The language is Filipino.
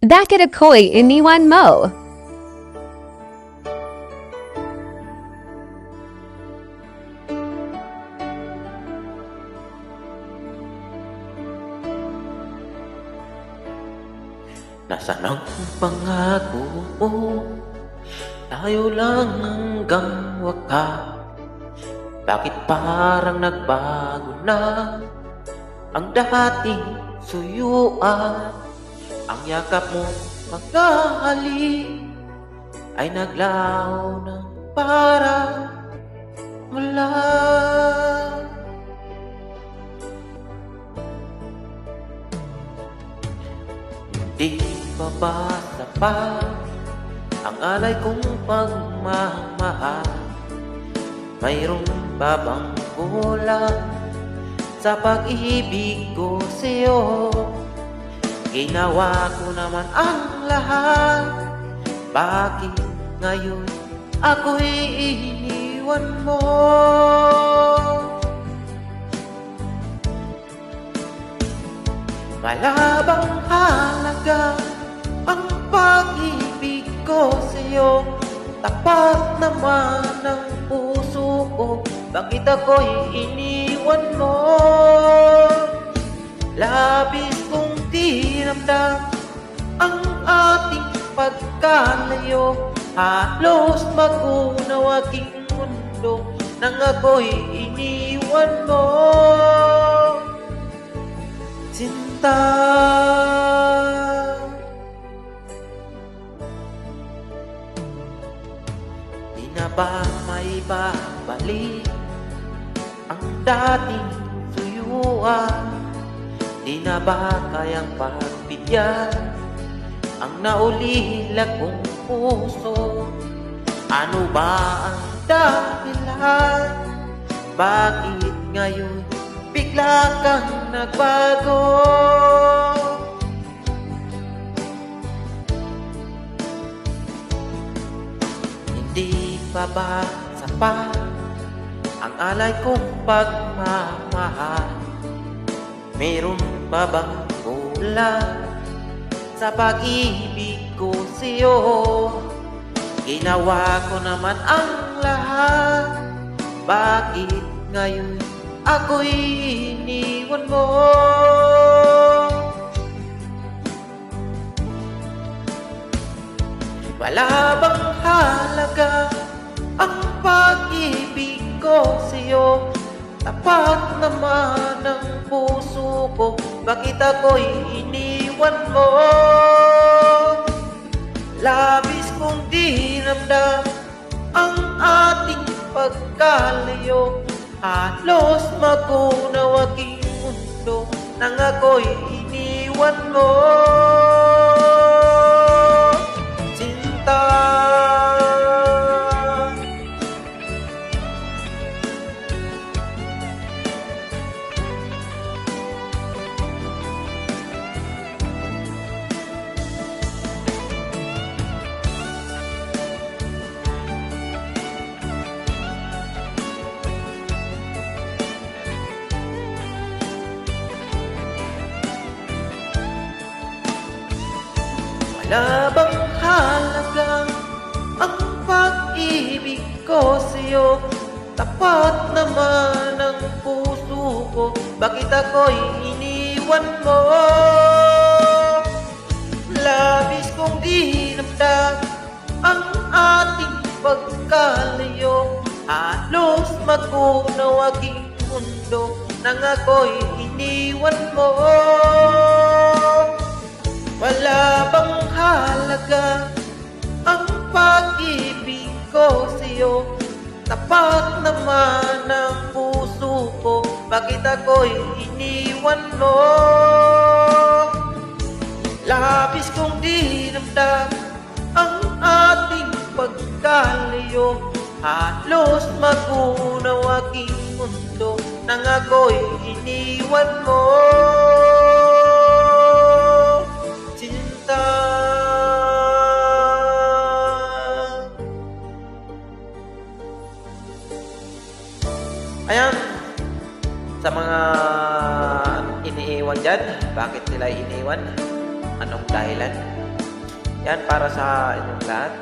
Bakit ako'y iniwan mo? Nasaan ang pangako mo? Tayo lang hanggang wakas. Bakit parang nagbago na ang dating suyuan? Ang yakap mo mga halik ay naglaho ng parang wala. Di pa ba sapat ang alay kong pagmamahal? Mayroon ba bang kulang sa pag-ibig ko sa'yo? Ginawa ko naman ang lahat, bakit ngayon ako'y iniwan mo? Malabang halaga ang pag-ibig ko sa'yo, tapat naman ang puso ko, bakit ako'y iniwan mo? Labis kong dinamdam ang ating pagkalayo, halos magunaw aking mundo nang ako'y iniwan mo. Sinta, di na ba may babalik ang dating suyuan? Di na ba kayang pagbigyan ang naulila kong puso? Ano ba ang dahilan? Bakit ngayon bigla kang nagbago? Hindi pa ba sapat ang alay kong pagmamahal? Meron pa bang kulang sa pag-ibig ko sa'yo? Ginawa ko naman ang lahat, bakit ngayon ako'y iniwan mo? Wala bang halaga ang pag-ibig ko sa'yo? Tapat naman ang puso ko, bakit ako'y iniwan mo? Labis kong dinamdam ang ating pagkalayo, halos magunaw aking mundo nang ako'y iniwan mo. Sinta, wala bang halaga ang pag-ibig ko sa'yo? Tapat naman ang puso ko, bakit ako'y iniwan mo? Labis kong dinamdam ang ating pagkalayo, halos magunaw aking mundo nang ako'y iniwan mo. Wala bang halaga ang pag-ibig ko sa'yo? Tapat naman ang puso ko, bakit ako'y iniwan mo? Labis kong dinamdam ang ating pagkalayo, halos magunaw aking mundo nang ako'y iniwan mo. Ayan, sa mga iniiwan dyan, bakit nila iniwan? Anong dahilan? Yan para sa inyong lahat.